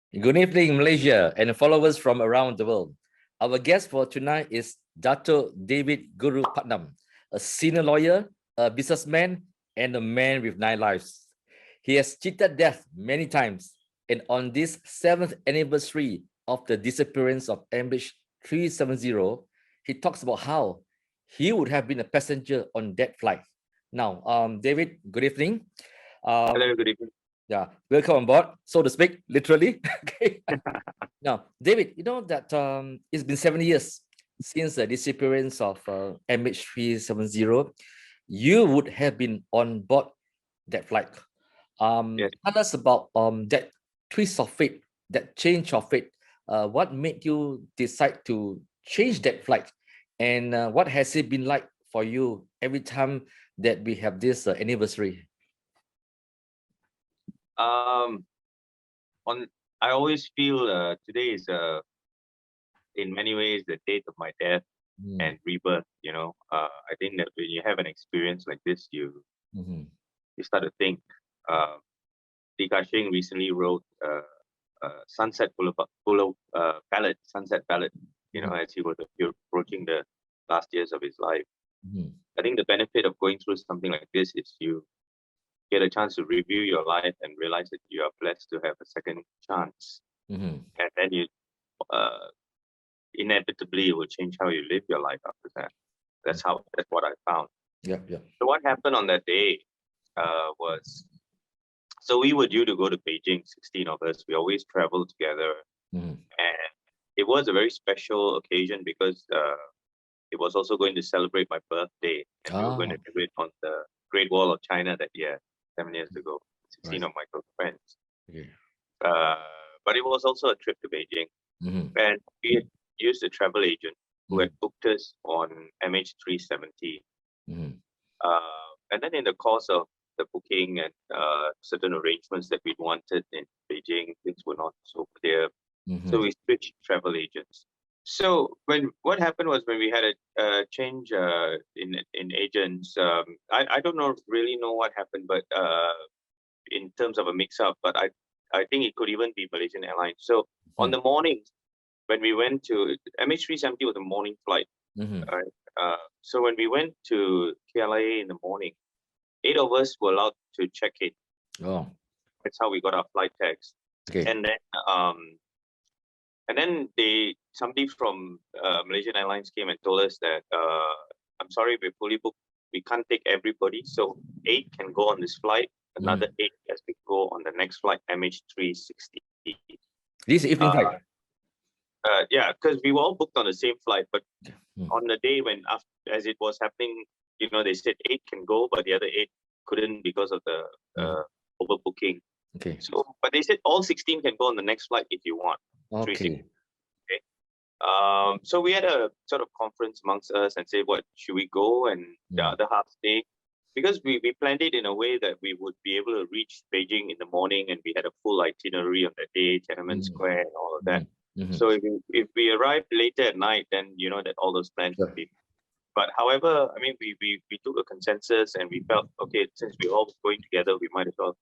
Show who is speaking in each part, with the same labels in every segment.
Speaker 1: Good evening, Malaysia, and followers from around the world. Our guest for tonight is Dato David Gurupatham, a senior lawyer, a businessman, and a man with 9 lives. He has cheated death many times, and on this 7th anniversary of the disappearance of MH370, he talks about how he would have been a passenger on that flight. Now, David, good evening.
Speaker 2: Hello, good evening.
Speaker 1: Yeah, welcome on board, so to speak, literally. Okay. Now, David, you know that it's been 7 years since the disappearance of MH370. You would have been on board that flight.
Speaker 2: Yes.
Speaker 1: Tell us about that twist of fate, that change of fate. What made you decide to change that flight? And what has it been like for you every time that we have this anniversary?
Speaker 2: I always feel today is in many ways the date of my death and rebirth. I think that when you have an experience like this, you start to think. Li Ka-shing recently wrote Sunset Ballad, Sunset Ballad. As he was approaching the last years of his life. I think the benefit of going through something like this is you get a chance to review your life and realize that you are blessed to have a second chance. And then you inevitably will change how you live your life after that. That's what I found.
Speaker 1: Yeah.
Speaker 2: So what happened on that day was, so we were due to go to Beijing, 16 of us. We always travel together. And it was a very special occasion because it was also going to celebrate my birthday. And we were going to do it on the Great Wall of China that year. 7 years ago, 16 of my close friends.
Speaker 1: Okay.
Speaker 2: But it was also a trip to Beijing. And we had used a travel agent who had booked us on MH370. And then in the course of the booking and certain arrangements that we wanted in Beijing, things were not so clear. So we switched travel agents. So what happened was when we had a change in agents, I don't really know what happened, but in terms of a mix-up, but I think it could even be Malaysian Airlines. So on the morning when we went to MH370 was a morning flight. So when we went to KLIA in the morning, 8 of us were allowed to check in. That's how we got our flight tags.
Speaker 1: Okay.
Speaker 2: And then somebody from Malaysian Airlines came and told us that, I'm sorry, we're fully booked. We can't take everybody. So 8 can go on this flight. Another 8 has to go on the next flight, MH360.
Speaker 1: This evening flight?
Speaker 2: Yeah, because we were all booked on the same flight. But on the day as it was happening, they said 8 can go, but the other 8 couldn't because of the overbooking.
Speaker 1: Okay.
Speaker 2: So, but they said all 16 can go on the next flight if you want.
Speaker 1: Okay.
Speaker 2: So we had a sort of conference amongst us and say, what should we go? And the other half stay, because we planned it in a way that we would be able to reach Beijing in the morning, and we had a full itinerary on that day, Tiananmen Square and all of that. So if we arrived later at night, then that all those plans would be. But however, I mean, we took a consensus and we felt, okay, since we're all going together, we might as well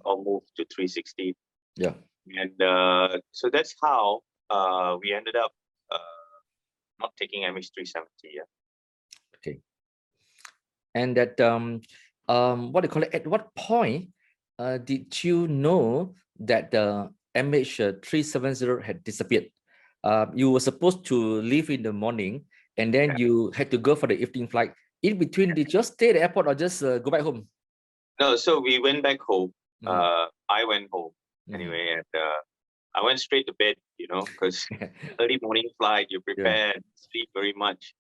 Speaker 2: all move to 360.
Speaker 1: Yeah.
Speaker 2: And so that's how we ended up not taking MH370. Yeah.
Speaker 1: Okay. And that what do you call it? At what point did you know that the MH370 had disappeared? You were supposed to leave in the morning, and then you had to go for the evening flight. In between, did you just stay at the airport or just go back home?
Speaker 2: No, so we went back home. I went home anyway, and I went straight to bed, because early morning flight, you prepare, sleep very much.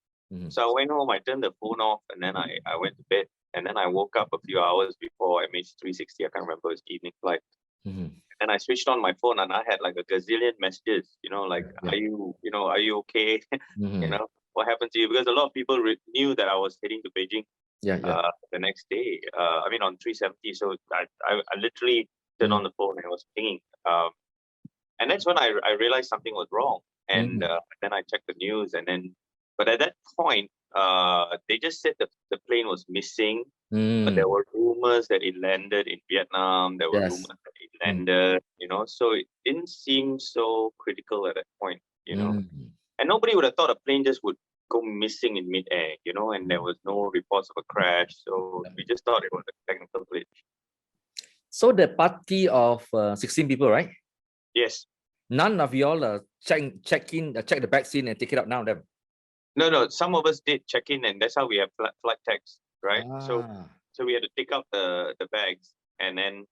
Speaker 2: So I went home, I turned the phone off, and then I went to bed. And then I woke up a few hours before MH360. I can't remember, his evening flight. And I switched on my phone, and I had like a gazillion messages, are you okay? What happened to you? Because a lot of people knew that I was heading to Beijing the next day. I mean, on 370. So I literally turned on the phone and I was pinging. And that's when I realized something was wrong. And then I checked the news, but at that point, they just said that the plane was missing, but there were rumors that it landed in Vietnam. There were rumors that it And so it didn't seem so critical at that point, and nobody would have thought a plane just would go missing in midair, and there was no reports of a crash. So we just thought it was a technical glitch.
Speaker 1: So the party of 16 people, right?
Speaker 2: Yes.
Speaker 1: None of y'all check the bags in and take it out now, them?
Speaker 2: No. Some of us did check in, and that's how we have flight tags, right? So we had to take out the bags and then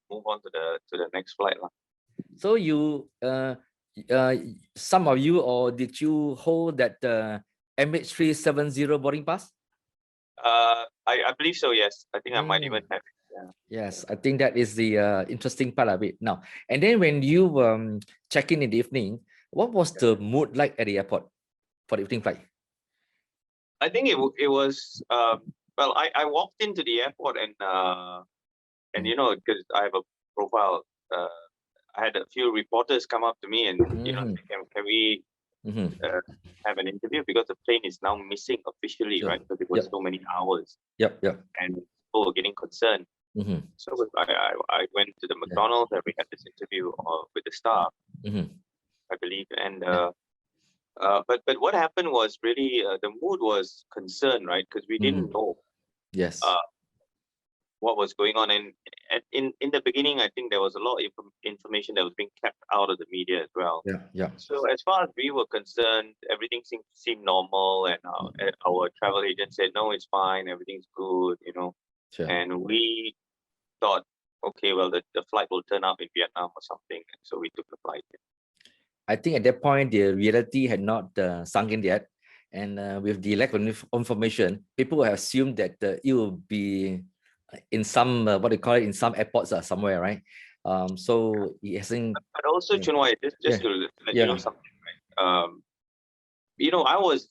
Speaker 2: move on to the next flight.
Speaker 1: So you some of you, or did you hold that MH370 boarding pass?
Speaker 2: I believe so, yes. I think I might even have it. Yeah.
Speaker 1: Yes, I think that is the interesting part of it now. And then when you check in the evening, what was the mood like at the airport for the evening flight?
Speaker 2: I think it was well, I walked into the airport and because I have a profile, I had a few reporters come up to me and can we have an interview, because the plane is now missing officially, right? Because it was so many hours.
Speaker 1: Yep.
Speaker 2: And people were getting concerned. So I went to the McDonald's and we had this interview with the staff, I believe. And but what happened was really the mood was concern, right? Because we didn't know what was going on, and in the beginning, I think there was a lot of information that was being kept out of the media as well. So as far as we were concerned, everything seemed normal, and our travel agent said, no, it's fine, everything's good, and we thought, okay, well, the flight will turn up in Vietnam or something, and so we took the flight.
Speaker 1: I think at that point the reality had not sunk in yet, and with the lack of information, people have assumed that it will be in some what they call it, in some airports somewhere, right? So it hasn't.
Speaker 2: But also, Chunwai, just to let you know something, right? I was,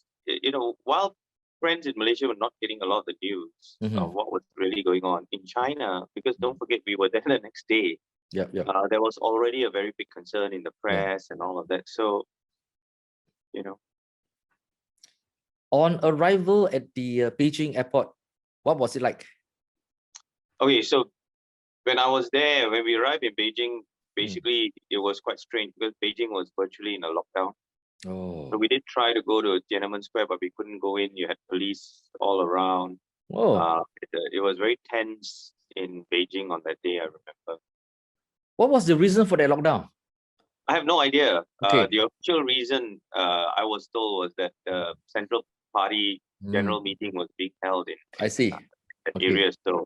Speaker 2: while friends in Malaysia were not getting a lot of the news of what was really going on in China, because don't forget, we were there the next day. There was already a very big concern in the press and all of that. So,
Speaker 1: On arrival at the Beijing airport, what was it like?
Speaker 2: Okay, so when I was there, when we arrived in Beijing, basically it was quite strange because Beijing was virtually in a lockdown. So we did try to go to Tiananmen Square, but we couldn't go in. You had police all around. It was very tense in Beijing on that day, I remember.
Speaker 1: What was the reason for that lockdown?
Speaker 2: I have no idea. The official reason I was told was that the Central Party general meeting was being held in that area. So,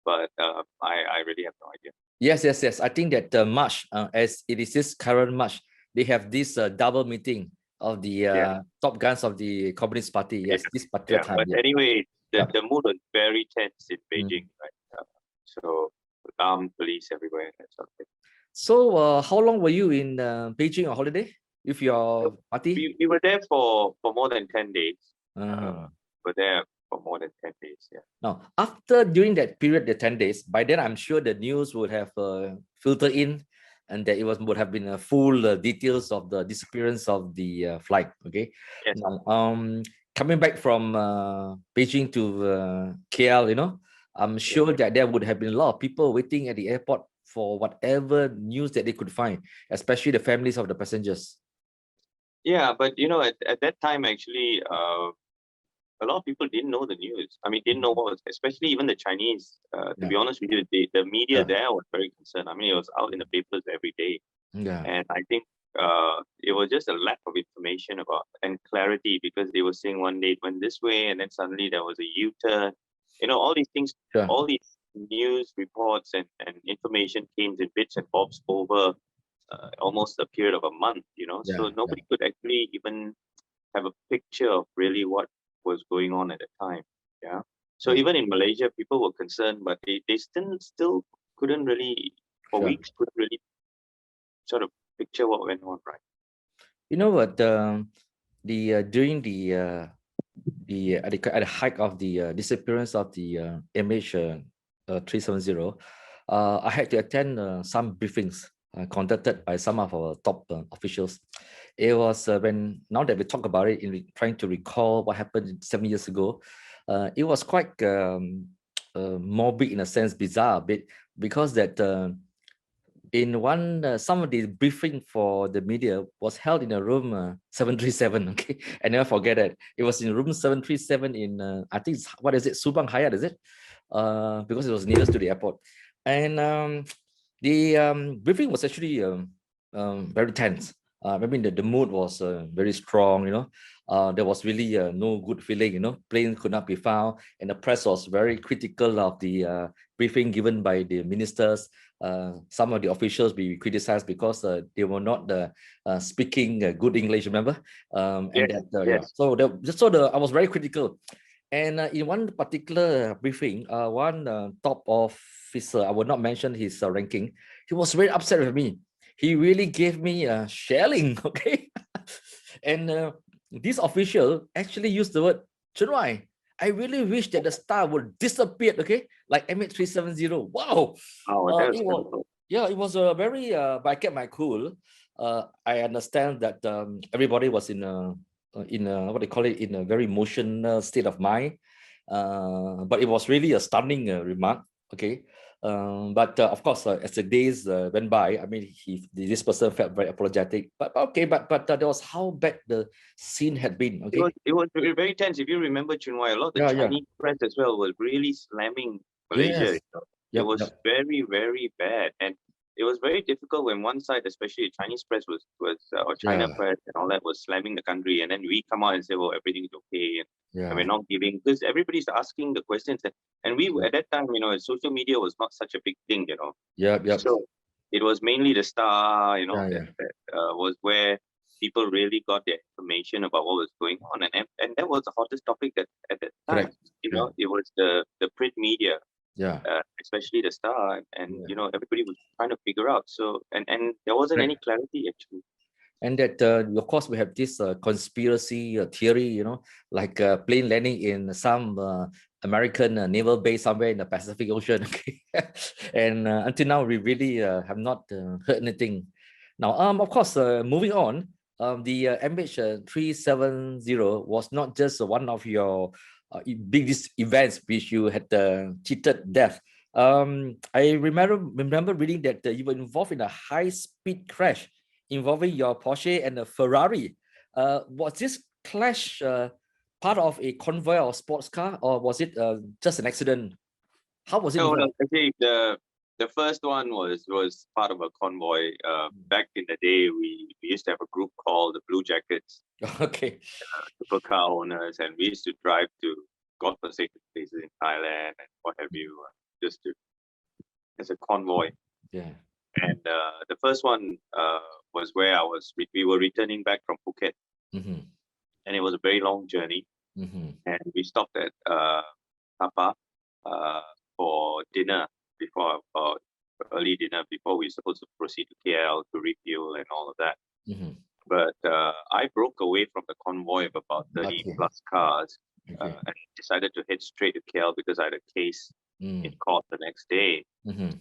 Speaker 2: but I really have no idea.
Speaker 1: Yes. I think that March, as it is this current March, they have this double meeting of the top guns of the Communist Party. Yes, this particular time.
Speaker 2: But anyway, the mood was very tense in Beijing, right? So armed police everywhere and something.
Speaker 1: So how long were you in Beijing on holiday with your party?
Speaker 2: We were there for more than 10 days. We were there for more than 10 days.
Speaker 1: Now, during that period, the 10 days, by then I'm sure the news would have filtered in, and that would have been full details of the disappearance of the flight. Okay.
Speaker 2: Yes.
Speaker 1: Now, coming back from Beijing to KL, I'm sure that there would have been a lot of people waiting at the airport for whatever news that they could find, especially the families of the passengers.
Speaker 2: Yeah, but at that time, actually, a lot of people didn't know the news. I mean, didn't know what was, especially even the Chinese. To be honest with you, the media there was very concerned. I mean, it was out in the papers every day. And I think it was just a lack of information about and clarity, because they were saying one day it went this way, and then suddenly there was a U-turn. All these things, all these news reports and information came in bits and bobs over almost a period of a month, so nobody could actually even have a picture of really what was going on at the time. So even in Malaysia, people were concerned, but they still couldn't really, for weeks, couldn't really sort of picture what went on, right?
Speaker 1: You know what, during the at the height of the disappearance of the MH370, I had to attend some briefings conducted by some of our top officials. It was now that we talk about it, trying to recall what happened 7 years ago, it was quite morbid in a sense, bizarre a bit, because that in one, some of the briefing for the media was held in a room 737. Okay, I never forget it. It was in room 737 in I think it's, what is it, Subang Hayat, is it? Because it was nearest to the airport, and the briefing was actually very tense. I mean, the mood was very strong, there was really no good feeling, plane could not be found, and the press was very critical of the briefing given by the ministers. Some of the officials be criticized because they were not speaking good English, remember? And
Speaker 2: Yes,
Speaker 1: that,
Speaker 2: yes.
Speaker 1: I was very critical. And in one particular briefing, one top officer, I will not mention his ranking, he was very upset with me. He really gave me a shelling, okay? And this official actually used the word, "ChunWai, I really wish that the star would disappear, okay? Like MH370. Wow.
Speaker 2: Oh, that's wonderful.
Speaker 1: Yeah, it was a very, but I kept my cool. I understand that everybody was in a what they call it, in a very emotional state of mind. But it was really a stunning remark, okay? But of course, as the days went by, I mean, this person felt very apologetic. But okay, but there was how bad the scene had been. Okay,
Speaker 2: it was very tense. If you remember, Chunwai, a lot of the Chinese press as well was really slamming Malaysia.
Speaker 1: Yes.
Speaker 2: It was very, very bad, and it was very difficult when one side, especially Chinese press, was or China press and all that, was slamming the country, and then we come out and say, "Well, everything's okay," and we're not giving, because everybody's asking the questions, and we at that time, social media was not such a big thing, So it was mainly the star, that was where people really got the information about what was going on, and that was the hottest topic at that time. It was the print media, especially the star, and everybody was trying to figure out. So and there wasn't any clarity actually.
Speaker 1: And that of course we have this conspiracy theory, like plane landing in some American naval base somewhere in the Pacific Ocean. Okay, and until now we really have not heard anything. Now, of course, moving on, the MH370 was not just one of your biggest events which you had cheated death. I remember reading that you were involved in a high-speed crash involving your Porsche and a Ferrari. Was this clash part of a convoy or sports car, or was it just an accident? How was it?
Speaker 2: No, actually, the first one was part of a convoy. Back in the day, we used to have a group called the Blue Jackets.
Speaker 1: Okay.
Speaker 2: Supercar owners, and we used to drive to godforsaken places in Thailand and what have you, just as a convoy.
Speaker 1: Yeah.
Speaker 2: And the first one was where we were returning back from Phuket, and it was a very long journey. And we stopped at Tapa for dinner early dinner before we were supposed to proceed to KL to refuel and all of that. But I broke away from the convoy of about 30 plus cars and decided to head straight to KL because I had a case in court the next day.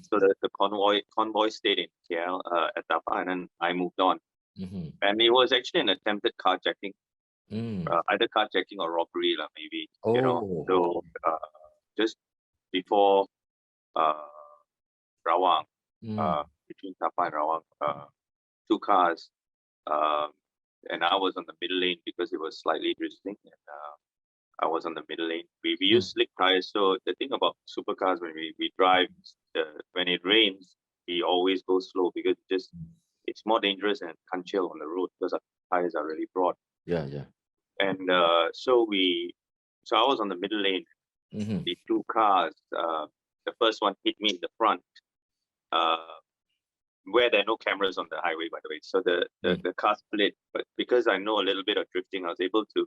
Speaker 2: So the convoy stayed in KL at Tapa, and then I moved on. And it was actually an attempted carjacking, either carjacking or robbery, maybe. So just before Rawang, between Tapa and Rawang, two cars, and I was on the middle lane because it was slightly drifting, and I was on the middle lane. We use slick tires. So the thing about supercars, when we drive, when it rains, we always go slow because it's more dangerous and can't chill on the road because our tires are really broad.
Speaker 1: Yeah.
Speaker 2: And so I was on the middle lane. The two cars, the first one hit me in the front, where there are no cameras on the highway, by the way. So the car split, but because I know a little bit of drifting, I was able to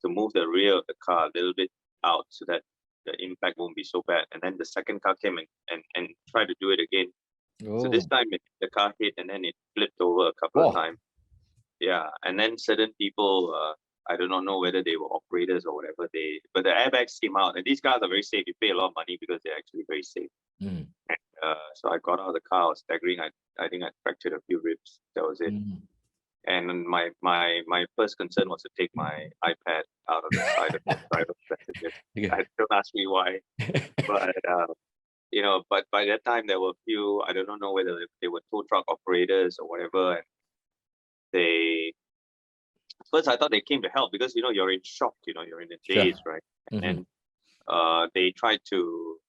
Speaker 2: move the rear of the car a little bit out so that the impact won't be so bad. And then the second car came and tried to do it again. So this time the car hit and then it flipped over a couple of times. Yeah, and then certain people, I do not know whether they were operators or whatever, but the airbags came out, and these cars are very safe. You pay a lot of money because they're actually very safe. And, so I got out of the car, I was staggering. I think I fractured a few ribs. That was it. And my first concern was to take my iPad out of the side of the driver's passenger. Don't ask me why, but but by that time there were a few, I don't know whether they were tow truck operators or whatever, and first I thought they came to help because you're in shock, you're in a daze, right? And then they tried to,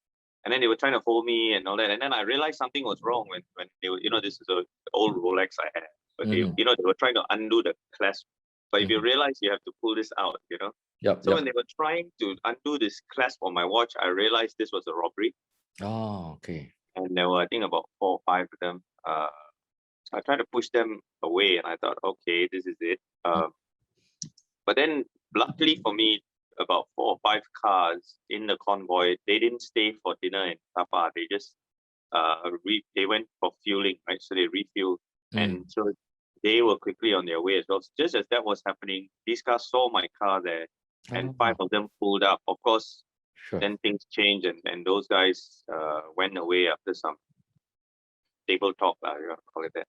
Speaker 2: and then they were trying to hold me and all that, and then I realized something was wrong when they were, this is an old Rolex I had, but they were trying to undo the clasp, but if you realize you have to pull this out, so when they were trying to undo this clasp on my watch, I realized this was a robbery.
Speaker 1: Oh, okay.
Speaker 2: And there were, I think, about 4 or 5 of them. I tried to push them away, and I thought, okay, this is it. But then, luckily for me, about 4 or 5 cars in the convoy, they didn't stay for dinner in Tapa. They just they went for fueling, right? So they refueled, and so they were quickly on their way as well. So just as that was happening, these cars saw my car there, and 5 of them pulled up. Of course, then things changed, and those guys went away after some table talk, you want to call it that,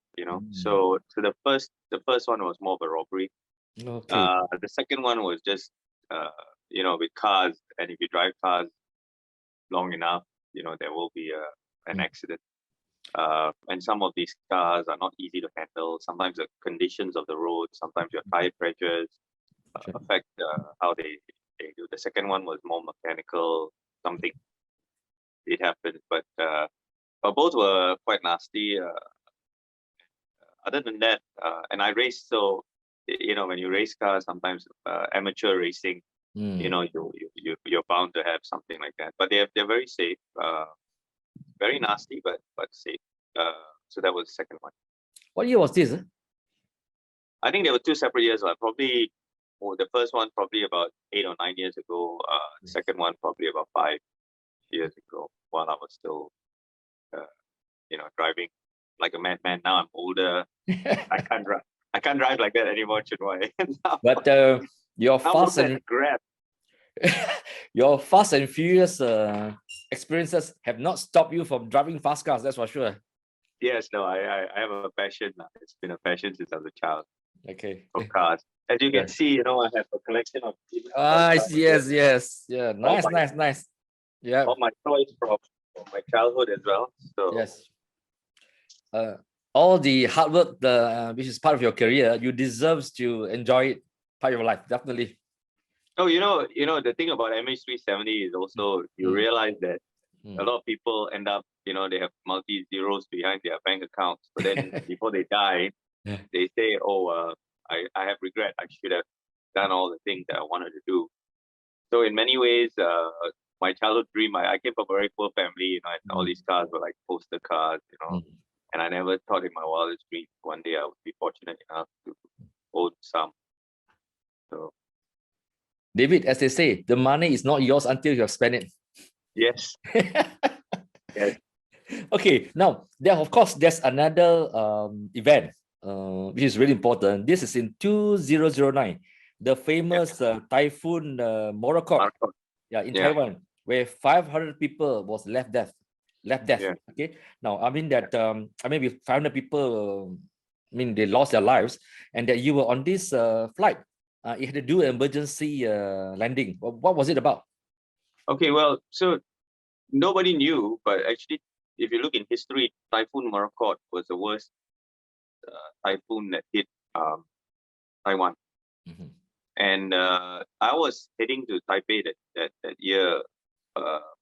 Speaker 2: So the first one was more of a robbery.
Speaker 1: Okay.
Speaker 2: The second one was just with cars, and if you drive cars long enough, there will be an accident. And some of these cars are not easy to handle. Sometimes the conditions of the road, sometimes your tire pressures affect how they do. The second one was more mechanical. Something it happened, but both were quite nasty. Other than that, and I raced, so when you race cars, sometimes amateur racing, you're bound to have something like that. But they're very safe, very nasty, but safe. So that was the second one.
Speaker 1: What year was this?
Speaker 2: I think there were 2 separate years. Probably the first one probably about 8 or 9 years ago. The second one probably about 5 years ago, while I was still driving like a madman. Now I'm older. I can't drive like that anymore, ChunWai.
Speaker 1: But your fast and
Speaker 2: Grab.
Speaker 1: your fast and furious experiences have not stopped you from driving fast cars. That's for sure.
Speaker 2: Yes, no, I have a passion. It's been a passion since I was a child.
Speaker 1: Okay.
Speaker 2: For cars, as you can see, I have a collection of.
Speaker 1: Yes. Yeah, nice. Yeah.
Speaker 2: All my toys from my childhood as well. So
Speaker 1: yes. All the hard work, which is part of your career, you deserve to enjoy it, part of your life, definitely.
Speaker 2: Oh, the thing about MH370 is also you realize that a lot of people end up, they have multi-zeros behind their bank accounts, but then before they die, they say, "Oh, I have regret. I should have done all the things that I wanted to do." So in many ways, my childhood dream, I came from a very poor family, and all these cars were like poster cars, and I never thought in my wildest dreams one day I would be fortunate enough to own some. So,
Speaker 1: David, as they say, the money is not yours until you have spent it.
Speaker 2: Yes. Yes.
Speaker 1: Okay, now of course there's another event which is really important. This is in 2009, the famous Typhoon Marakot, in Taiwan, where 500 people was left dead.
Speaker 2: Yeah.
Speaker 1: Okay, now I mean that with 500 people, they lost their lives, and that you were on this flight. You had to do an emergency landing. What was it about?
Speaker 2: Okay, well, so nobody knew, but actually, if you look in history, Typhoon Marakot was the worst typhoon that hit Taiwan. And I was heading to Taipei that year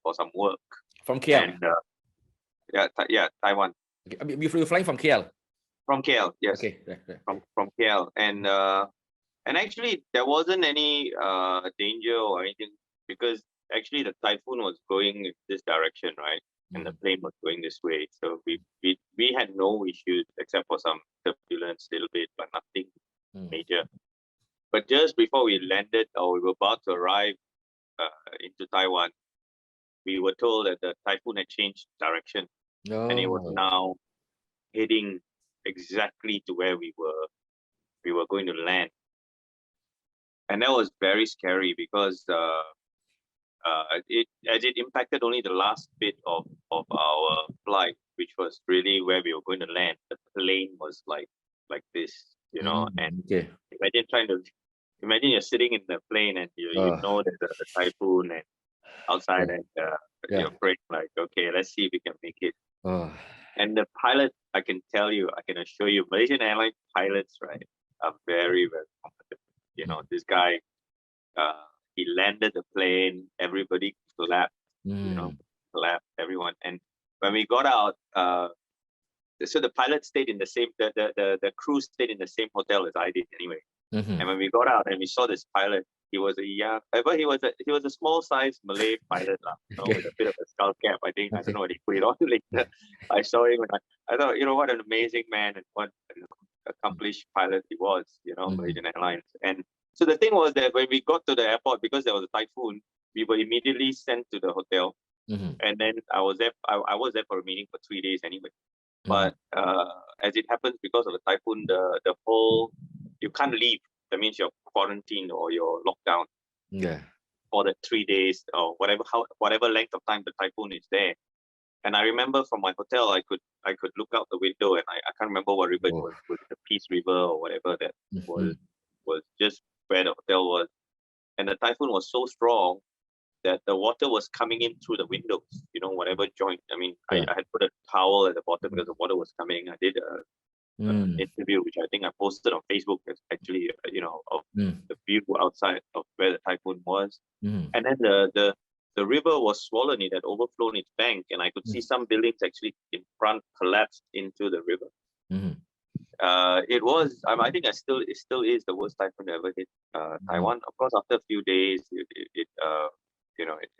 Speaker 2: for some work.
Speaker 1: From KL?
Speaker 2: And, Taiwan.
Speaker 1: Okay. You're flying from KL?
Speaker 2: From KL, yes.
Speaker 1: Okay.
Speaker 2: From KL. And actually, there wasn't any danger or anything, because actually the typhoon was going in this direction, right? And the plane was going this way. So we had no issues except for some turbulence a little bit, but nothing major. But just before we landed, or we were about to arrive into Taiwan, we were told that the typhoon had changed direction. And it was now heading exactly to where we were going to land. And that was very scary because it impacted only the last bit of our flight, which was really where we were going to land. The plane was like this, and imagine you're sitting in the plane and you know there's a typhoon and outside, and you're praying like, okay, let's see if we can make it.
Speaker 1: Oh.
Speaker 2: And the pilot, I can tell you, I can assure you, Malaysian airline pilots, right, are very, very competent. You know, this guy, he landed the plane, everybody clapped, you know, clapped, everyone. And when we got out, so the pilot stayed in the same, the crew stayed in the same hotel as I did anyway. And when we got out and we saw this pilot, he was a small sized Malay pilot, you know, with a bit of a skull cap. I think I don't know what he put it on later. I saw him and I thought, you know, what an amazing man and what an accomplished pilot he was, you know, Malaysian Airlines. And so the thing was that when we got to the airport, because there was a typhoon, we were immediately sent to the hotel. And then I was there for a meeting for 3 days anyway. But as it happens, because of the typhoon, the whole, you can't leave. That means you're quarantined or you're locked down. For the 3 days or whatever length of time the typhoon is there. And I remember from my hotel, I could look out the window and I can't remember what river it was the Peace River or whatever that was just where the hotel was. And the typhoon was so strong that the water was coming in through the windows, you know, whatever joint. I mean, I had put a towel at the bottom because the water was coming. I did an interview, which I think I posted on Facebook, actually, you know, of the view outside of where the typhoon was. And then the river was swollen. It had overflown its bank, and I could see some buildings actually in front collapsed into the river. It was, I think it still is the worst typhoon ever hit Taiwan. Of course, after a few days, it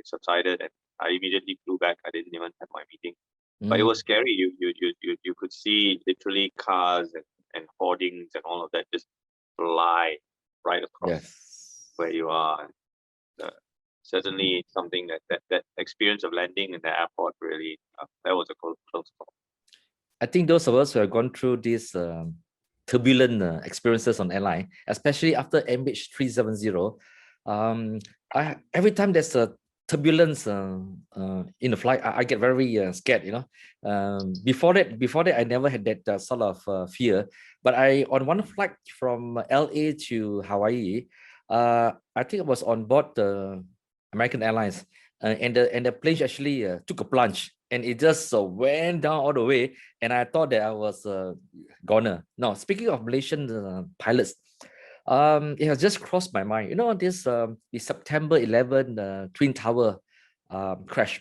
Speaker 2: subsided, and I immediately flew back. I didn't even have my meeting, but it was scary. You could see literally cars and hoardings and all of that just fly right across where you are. Certainly something that experience of landing in the airport really that was a close call.
Speaker 1: I think those of us who have gone through these turbulent experiences on airline, especially after MH370, every time there's a turbulence in the flight, I get very scared. You know, before that, I never had that sort of fear. But on one flight from LA to Hawaii, I think it was on board the American Airlines, and the plane actually took a plunge. And it just went down all the way, and I thought that I was goner. Now, speaking of Malaysian pilots, it has just crossed my mind. You know, this the September 11 Twin Tower crash.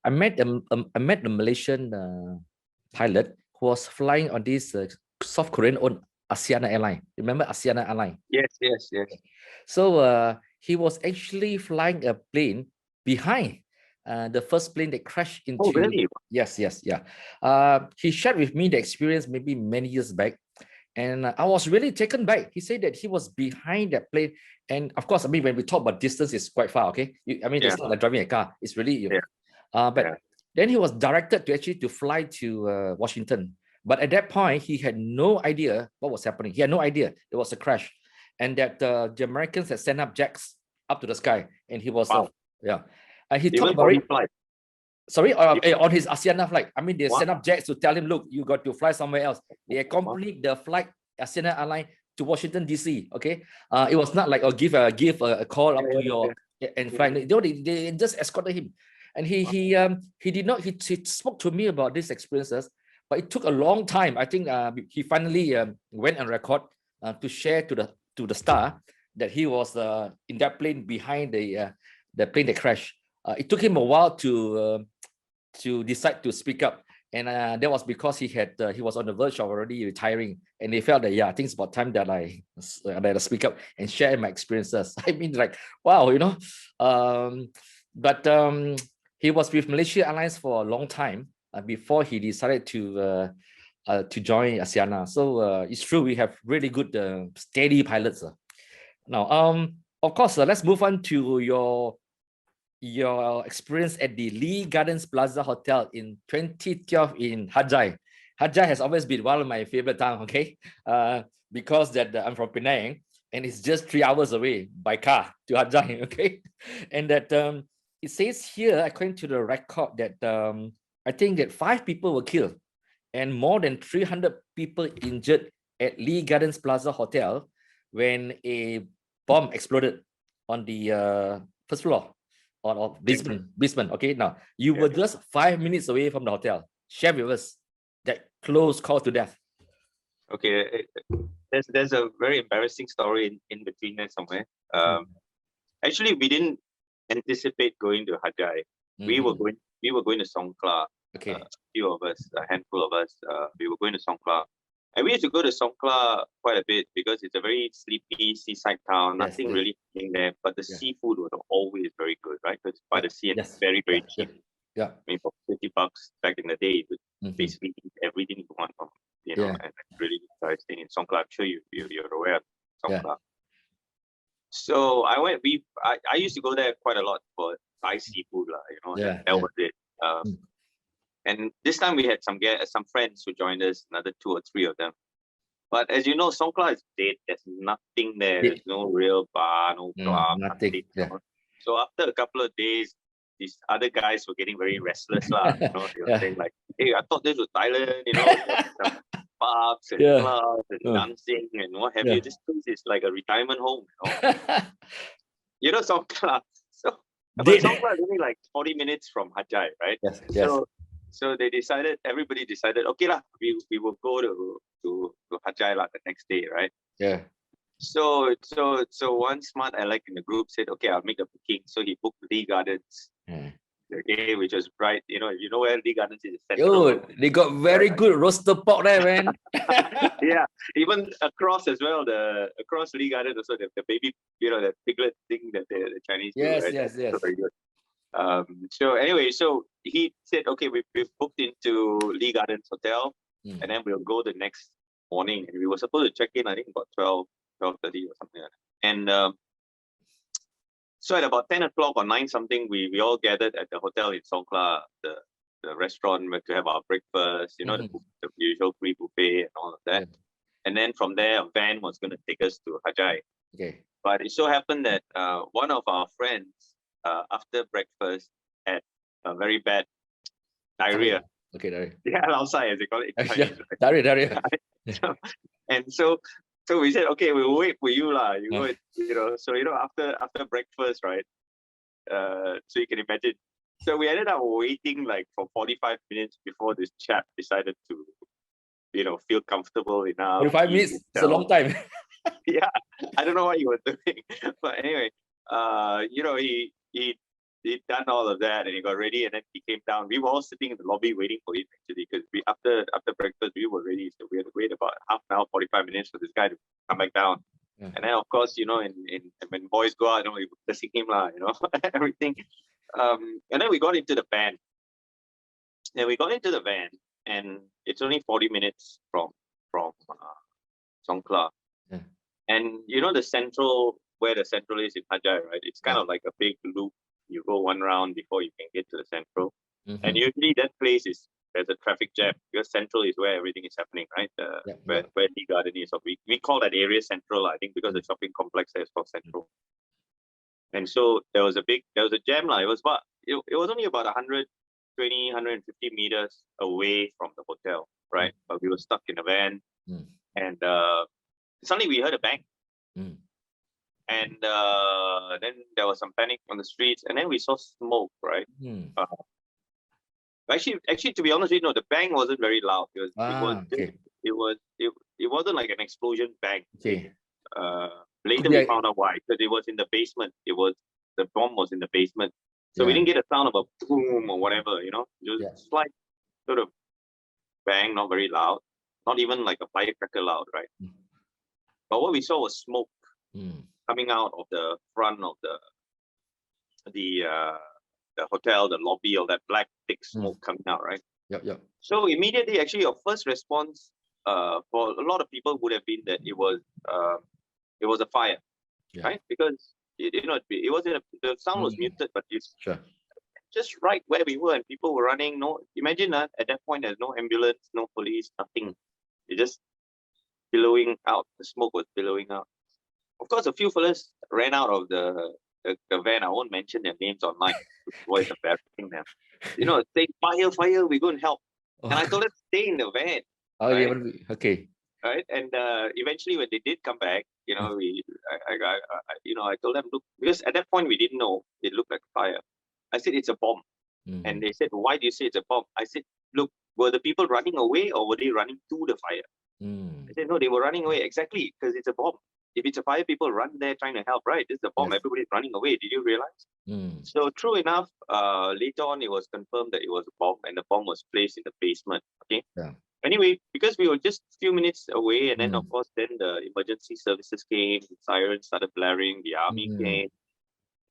Speaker 1: I met the Malaysian pilot who was flying on this South Korean-owned Asiana airline. Remember Asiana airline?
Speaker 2: Yes.
Speaker 1: So he was actually flying a plane behind the first plane that crashed into.
Speaker 2: Oh, really?
Speaker 1: Yes. He shared with me the experience maybe many years back, and I was really taken back. He said that he was behind that plane, and of course, I mean, when we talk about distance, it's quite far. Okay, it's not like driving a car. It's really then he was directed to fly to Washington. But at that point, he had no idea what was happening. He had no idea there was a crash, and that the Americans had sent up jets up to the sky, and he was he talked about it. Sorry, on his Asiana flight. I mean, they sent up jets to tell him, look, you got to fly somewhere else. They accompanied the flight, Asiana airline, to Washington, D.C. Okay, it was not like give a call up to your and fly. They just escorted him, and he did not. He spoke to me about these experiences, but it took a long time. I think he finally went on record to share to the Star that he was in that plane behind the plane that crashed. It took him a while to decide to speak up, and that was because he was on the verge of already retiring, and they felt that I think it's about time that I speak up and share my experiences. I mean, like, wow, you know. But he was with Malaysia Airlines for a long time before he decided to join Asiana. So it's true, we have really good steady pilots. Now, of course, let's move on to your experience at the Lee Gardens Plaza Hotel in 2012 in Hat Yai. Hat Yai has always been one of my favorite towns, okay? Because that I'm from Penang, and it's just 3 hours away by car to Hat Yai, okay? And that it says here, according to the record, that I think that 5 people were killed and more than 300 people injured at Lee Gardens Plaza Hotel when a bomb exploded on the first floor or Brisbane. Okay, now you were just 5 minutes away from the hotel. Share with us that close call to death.
Speaker 2: Okay, there's a very embarrassing story in between there somewhere. Actually, we didn't anticipate going to Hajai. We were going to Songkla.
Speaker 1: Okay.
Speaker 2: A few of us, a handful of us, we were going to Songkla. And we used to go to Songkla quite a bit because it's a very sleepy seaside town, nothing really happening there. But the seafood was always very good, right? Because by the sea and it's very, very cheap.
Speaker 1: Yeah.
Speaker 2: I mean, for $50 back in the day, you could basically eat everything you want from, and really staying in Songkla. I'm sure you're aware of Songkla. So I used to go there quite a lot for Thai seafood, that was it. And this time we had some friends who joined us, another 2 or 3 of them. But as you know, Songkla is dead. There's nothing there. There's no real bar, no club, nothing. So after a couple of days, these other guys were getting very restless. They were saying like, hey, I thought this was Thailand, some pubs and clubs and dancing and what have you. This place is like a retirement home, Songkla. But Songkla is only like 40 minutes from Hajai, right? So everybody decided, okay lah, we will go to Hajai the next day, right?
Speaker 1: Yeah.
Speaker 2: So one smart aleck in the group said, okay, I'll make a booking. So he booked Lee Gardens, okay, which was right. You know where Lee Gardens is.
Speaker 1: They got very good roasted pork there, man.
Speaker 2: Yeah, even across as well. Across Lee Gardens also the baby, the piglet thing that the Chinese do. Right?
Speaker 1: Yes.
Speaker 2: Very good. So anyway, so he said, okay, we've booked into Lee Gardens Hotel, and then we'll go the next morning. And we were supposed to check in, I think, about 12:30 or something like that. And so at about 10 o'clock or 9 something, we all gathered at the hotel in Songkla, the restaurant, to have our breakfast, the usual free buffet and all of that. And then from there, a van was going to take us to Hajai.
Speaker 1: Okay.
Speaker 2: But it so happened that one of our friends, after breakfast, had a very bad diarrhea.
Speaker 1: Okay, diarrhea.
Speaker 2: Yeah, outside as they call it.
Speaker 1: Diarrhea.
Speaker 2: So we said, okay, we'll wait for you lah. So after breakfast, right? So you can imagine. So we ended up waiting like for 45 minutes before this chap decided to, feel comfortable enough.
Speaker 1: 45 minutes. It's a long time.
Speaker 2: Yeah, I don't know what he was doing, but anyway, he'd done all of that and he got ready and then he came down. We were all sitting in the lobby waiting for him actually because after breakfast we were ready, so we had to wait about half an hour, 45 minutes for this guy to come back down. And then of course, when boys go out, we were blessing him lah, everything. And then we got into the van. And it's only 40 minutes from Songkla. And where the central is in Hajai, right? It's kind of like a big loop. You go one round before you can get to the central. And usually that place there's a traffic jam because central is where everything is happening, right? Where Lee Garden is. So we call that area central, I think, because the shopping complex there is called central. And so there was a jam. It was only about 120, 150 meters away from the hotel, right? But we were stuck in a van. And suddenly we heard a bang. And then there was some panic on the streets, and then we saw smoke, right? Actually, to be honest, the bang wasn't very loud. It wasn't like an explosion bang.
Speaker 1: Okay.
Speaker 2: Later we found out why, because it was in the basement. The bomb was in the basement, so we didn't get a sound of a boom or whatever. Just slight sort of bang, not very loud, not even like a firecracker loud, right? But what we saw was smoke coming out of the front of the hotel, the lobby, all that black thick smoke coming out, right?
Speaker 1: Yep.
Speaker 2: So immediately, actually, our first response for a lot of people would have been that it was a fire, right? Because it wasn't the sound was muted, but it's just right where we were, and people were running. Imagine that at that point there's no ambulance, no police, nothing. It just billowing out. The smoke was billowing out. Of course, a few fellas ran out of the van. I won't mention their names online. It's embarrassing them. Say fire, we go and help. And I told them stay in the van.
Speaker 1: Okay.
Speaker 2: Right, and eventually when they did come back, I told them, look, because at that point we didn't know it looked like a fire. I said, it's a bomb. And they said, why do you say it's a bomb? I said, look, were the people running away or were they running to the fire? I said, no, they were running away. Exactly, because it's a bomb. If it's a fire, people run there trying to help, right? This is a bomb. Yes. Everybody's running away. Did you realize? So true enough, later on, it was confirmed that it was a bomb and the bomb was placed in the basement. Okay. Yeah. Anyway, because we were just a few minutes away, and then of course, then the emergency services came, the sirens started blaring, the army came.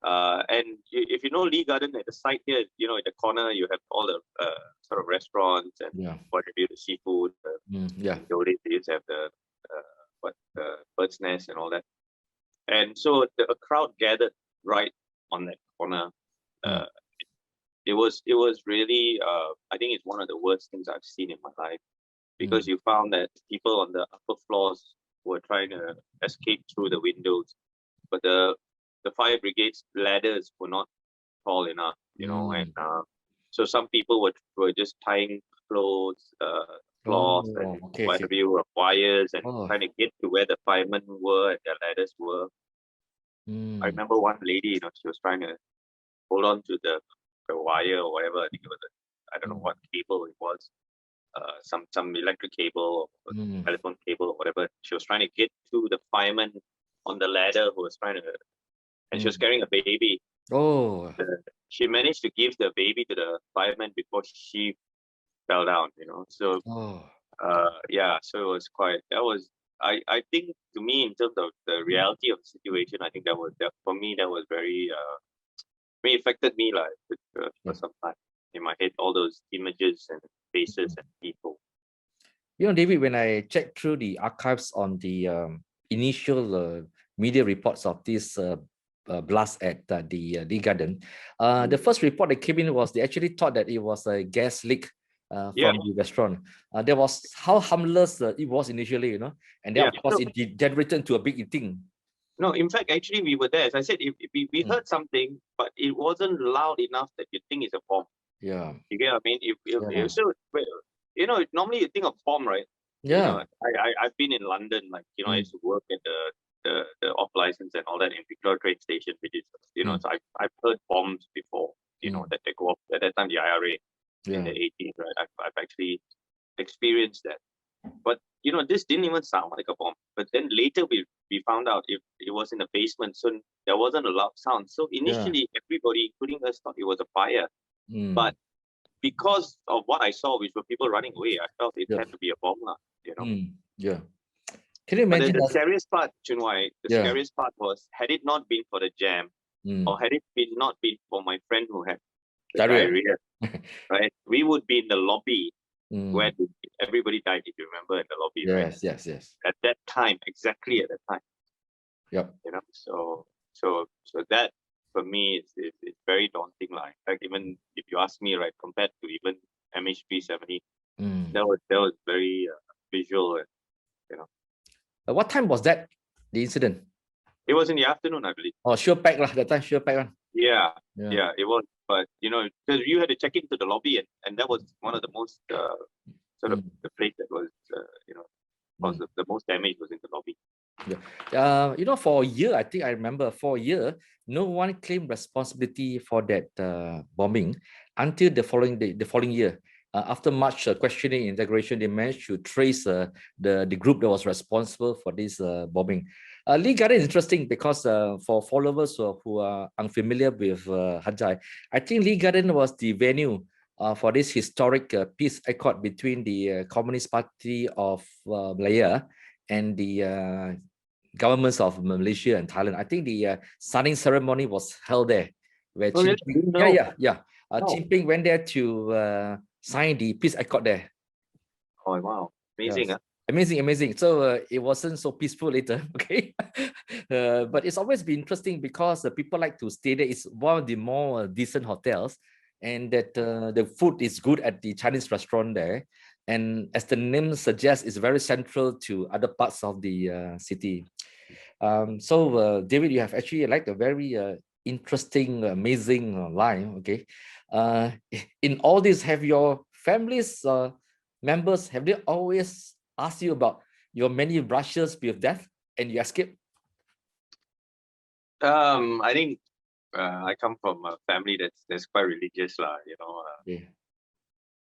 Speaker 2: And if you know Lee Garden, at the side here, you know, at the corner, you have all the sort of restaurants and what have you, the seafood. The old days, they used to have the bird's nest and all that. And so a crowd gathered right on that corner. It was really, I think it's one of the worst things I've seen in my life, because you found that people on the upper floors were trying to escape through the windows, but the fire brigade's ladders were not tall enough, you know, and so some people were just tying cloths, cloths, and wires, and trying to get to where the firemen were and their ladders were. I remember one lady, you know, she was trying to hold on to the wire or whatever. I think it was I don't know what cable it was, some electric cable or telephone cable or whatever. She was trying to get to the fireman on the ladder who was trying to, and she was carrying a baby. She managed to give the baby to the fireman before she fell down, you know. So so it was quite, that was, I think, to me, in terms of the reality of the situation, I think that for me, that was very affected me for some time in my head, all those images and faces and people.
Speaker 1: You know, David, when I checked through the archives on the initial media reports of this blast at the Lee Garden, the first report that came in was they actually thought that it was a gas leak from the restaurant. That was how harmless it was initially, you know, and then of course it degenerated into a big thing.
Speaker 2: No, in fact, actually, we were there. As I said, we heard something, but it wasn't loud enough that you think it's a bomb.
Speaker 1: Yeah.
Speaker 2: You get what I mean? So, you know, normally you think of bomb, right?
Speaker 1: Yeah.
Speaker 2: You know, I've been in London, like, you know, I used to work at the off license and all that in Victoria train station, which is, you know, so I've heard bombs before, you know, that they go off at that time, the IRA in the 80s, right? I've actually experienced that. But, you know, this didn't even sound like a bomb. But then later we found out it was in the basement, so there wasn't a loud sound. So initially, everybody, including us, thought it was a fire. But because of what I saw, which were people running away, I felt it had to be a bomb, you know.
Speaker 1: Can you imagine?
Speaker 2: But the scariest part, Chunwai, scariest part was, had it not been for the jam, or had it not been for my friend who had diarrhea, right? We would be in the lobby where everybody died, if you remember, in the lobby, right?
Speaker 1: Yes.
Speaker 2: At that time, exactly at that time.
Speaker 1: Yep.
Speaker 2: You know, so that for me is very daunting. Like, even if you ask me, right, compared to even MH370, that was very visual, you know.
Speaker 1: What time was that, the incident?
Speaker 2: It was in the afternoon, I believe.
Speaker 1: Oh, sure pack lah, that time, sure pack one.
Speaker 2: Yeah, it was. But, you know, because you had to check into the lobby, and that was one of the most, sort of the place that was, you know, was the most damage was in the lobby.
Speaker 1: You know, for a year, I think I remember, for a year, no one claimed responsibility for that bombing until the following year. After much questioning and integration, they managed to trace the group that was responsible for this bombing. Lee Garden is interesting because for followers who are unfamiliar with Hajai, I think Lee Garden was the venue for this historic peace accord between the Communist Party of Malaya and the governments of Malaysia and Thailand. I think the signing ceremony was held there, where Jinping went there to sign the peace accord there.
Speaker 2: Oh wow, amazing!
Speaker 1: Yes. Amazing. So it wasn't so peaceful later, okay? But it's always been interesting because people like to stay there. It's one of the more decent hotels, and that the food is good at the Chinese restaurant there. And as the name suggests, it's very central to other parts of the city. So David, you have actually like a very interesting, amazing line, okay? In all this, have your family's members, have they always asked you about your many brushes with death and you escape?
Speaker 2: I think I come from a family that's quite religious, lah.
Speaker 1: Yeah.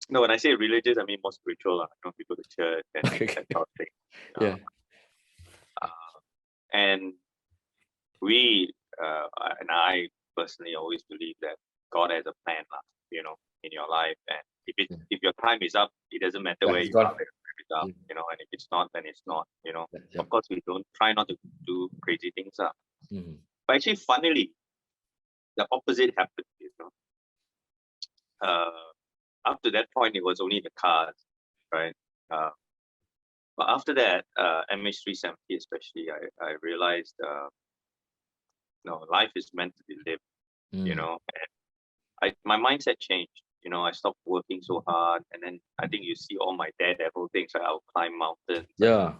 Speaker 2: No, when I say religious, I mean more spiritual, lah. We go to church and that sort of thing.
Speaker 1: Yeah.
Speaker 2: And we and I personally always believe that God has a plan, lah, in your life. And if your time is up, it doesn't matter where you are. And if it's not, then it's not. Of course, we don't try not to do crazy things, lah. But actually, funnily, the opposite happened. Up to that point, it was only the cars, right? But after that, MH370 especially, I realized, life is meant to be lived. And my mindset changed. I stopped working so hard, and then I think you see all my daredevil things. Like I'll climb mountains.
Speaker 1: Yeah.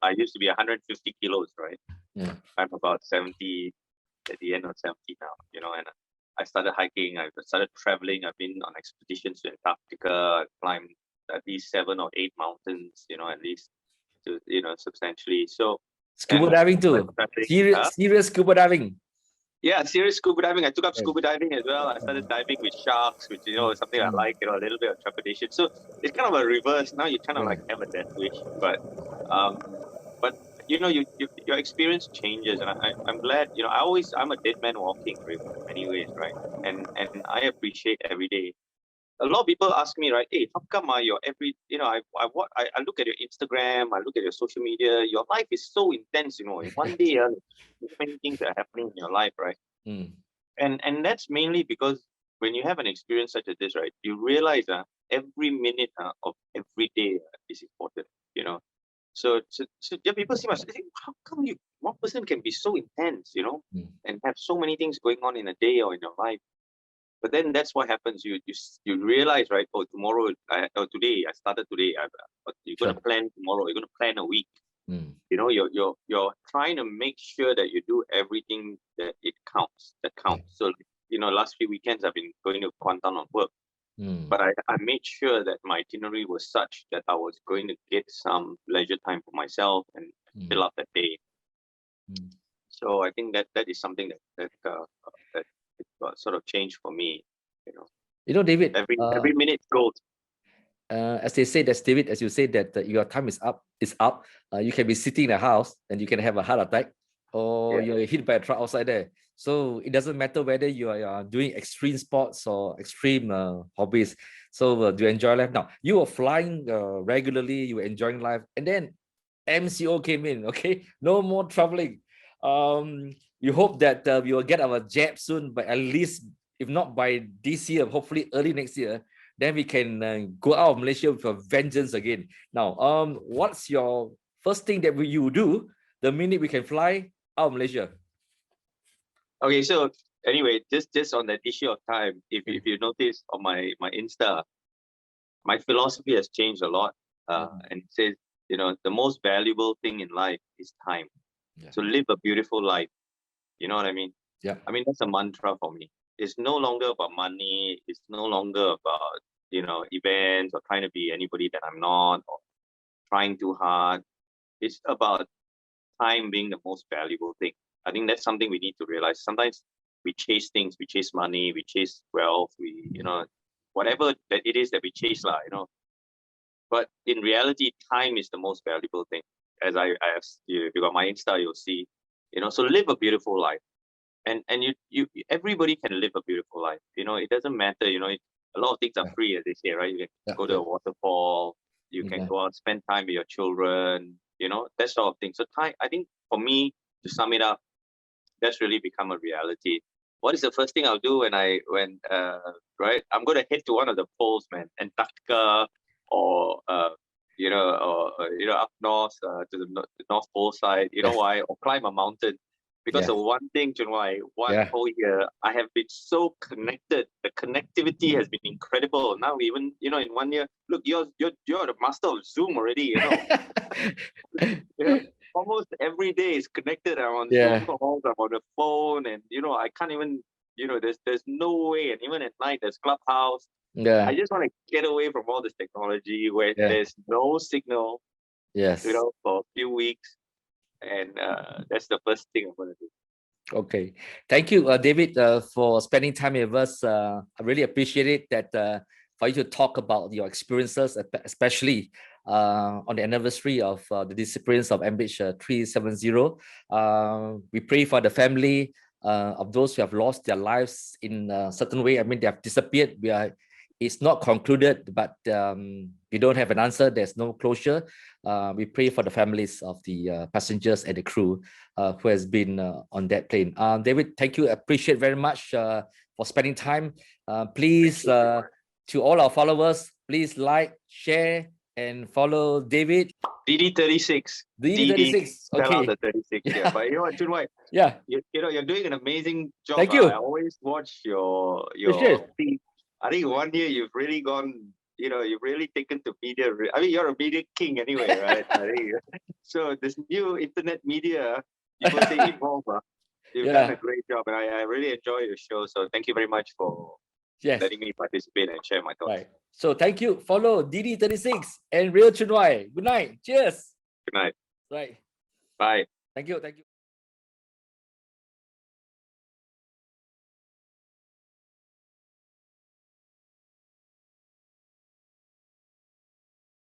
Speaker 2: I used to be 150 kilos, right?
Speaker 1: Yeah.
Speaker 2: I'm about 70 at the end of 70 now. And I started hiking. I started traveling. I've been on expeditions to Antarctica. I've climbed at least 7 or 8 mountains. At least to substantially. So
Speaker 1: scuba diving too. Serious scuba diving.
Speaker 2: Yeah, serious scuba diving. I took up scuba diving as well. I started diving with sharks, which is something I like. A little bit of trepidation. So it's kind of a reverse. Now you kind of like have a death wish, but your experience changes, and I'm glad. I'm a dead man walking in many ways, right? And I appreciate every day. A lot of people ask me, right? Hey, how come you're every? I look at your Instagram, I look at your social media. Your life is so intense. In one day, many things are happening in your life, right? And that's mainly because when you have an experience such as this, right, you realize every minute of every day is important. So people see myself, how come one person can be so intense, and have so many things going on in a day or in your life? But then that's what happens. You realize, right? Oh, tomorrow, today, I started today. You're going to plan tomorrow. You're going to plan a week. You're trying to make sure that you do everything that counts. So, last few weekends I've been going to Kuantan on work. But I made sure that my itinerary was such that I was going to get some leisure time for myself and fill up that day. So I think that is something that sort of changed for me.
Speaker 1: David.
Speaker 2: Every minute goes.
Speaker 1: As they say, that's David. As you say that your time is up. You can be sitting in a house and you can have a heart attack, or you're hit by a truck outside there. So it doesn't matter whether you are doing extreme sports or extreme hobbies. So do you enjoy life? Now, you were flying regularly, you were enjoying life, and then MCO came in, okay? No more traveling. We hope that we will get our jab soon, but at least, if not by this year, hopefully early next year, then we can go out of Malaysia with a vengeance again. Now, what's your first thing that you do the minute we can fly out of Malaysia?
Speaker 2: Okay, so anyway, just on that issue of time, if you notice on my Insta, my philosophy has changed a lot. And it says, the most valuable thing in life is time. So live a beautiful life. You know what I mean?
Speaker 1: Yeah.
Speaker 2: I mean, that's a mantra for me. It's no longer about money. It's no longer about, events or trying to be anybody that I'm not, or trying too hard. It's about time being the most valuable thing. I think that's something we need to realize. Sometimes we chase things, we chase money, we chase wealth, whatever that it is that we chase, But in reality, time is the most valuable thing. As I have, if you got my Insta, you'll see, so live a beautiful life. And you everybody can live a beautiful life. It doesn't matter, a lot of things are free, as they say, right? You can go to a waterfall, you can go out, spend time with your children, that sort of thing. So time, I think for me, to sum it up, that's really become a reality. What is the first thing I'll do when right? I'm going to head to one of the poles, man, Antarctica, or up north to the North Pole side. You know why? Or climb a mountain. Because of one thing, Chunwai, one whole year, I have been so connected. The connectivity has been incredible. Now, even in 1 year, look, you're the master of Zoom already. Almost every day is connected. I'm on Zoom calls. I'm on the phone, and I can't even. There's no way. And even at night, there's Clubhouse.
Speaker 1: Yeah.
Speaker 2: I just want to get away from all this technology where there's no signal.
Speaker 1: Yes.
Speaker 2: For a few weeks. And that's the first thing I'm going to do.
Speaker 1: Okay. Thank you, David, for spending time with us. I really appreciate it that for you to talk about your experiences, especially on the anniversary of the disappearance of MH370. We pray for the family of those who have lost their lives in a certain way. I mean, they have disappeared. It's not concluded, but we don't have an answer. There's no closure. We pray for the families of the passengers and the crew who has been on that plane. David, thank you. Appreciate very much for spending time. Please, to all our followers, please like, share, and follow David.
Speaker 2: DD36.
Speaker 1: DD36. Okay.
Speaker 2: The 36. Yeah. But you know what, Chunwai?
Speaker 1: Yeah.
Speaker 2: You're doing an amazing job.
Speaker 1: Thank you.
Speaker 2: I always watch your feed. I think 1 year you've really gone, you've really taken to media. I mean, you're a media king anyway, right? I think. So this new internet media, people say evolve. You've done a great job, and I really enjoy your show. So thank you very much for letting me participate and share my thoughts.
Speaker 1: Right. So thank you. Follow DD36 and RealChunWai. Good night. Cheers.
Speaker 2: Good night.
Speaker 1: Right.
Speaker 2: Bye.
Speaker 1: Thank you. Thank you.